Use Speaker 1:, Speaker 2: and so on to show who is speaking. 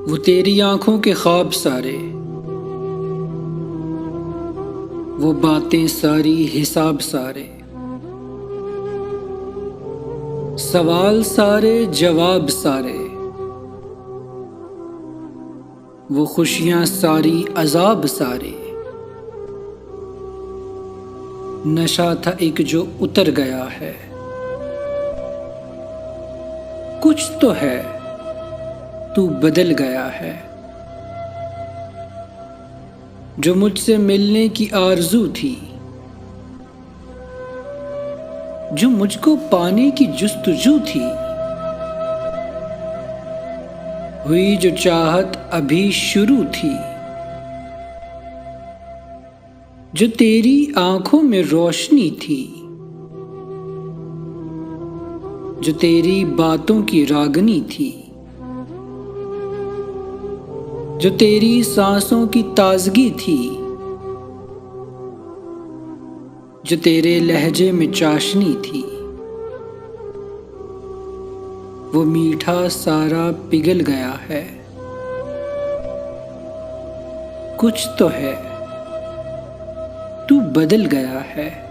Speaker 1: वो तेरी आंखों के ख्वाब सारे, वो बातें सारी हिसाब सारे, सवाल सारे जवाब सारे, वो खुशियां सारी अजाब सारे। नशा था एक जो उतर गया है, कुछ तो है तू बदल गया है। जो मुझसे मिलने की आरज़ू थी, जो मुझको पाने की जुस्तजू थी, हुई जो चाहत अभी शुरू थी। जो तेरी आंखों में रोशनी थी, जो तेरी बातों की रागनी थी, जो तेरी सांसों की ताजगी थी, जो तेरे लहजे में चाशनी थी, वो मीठा सारा पिघल गया है। कुछ तो है तू बदल गया है।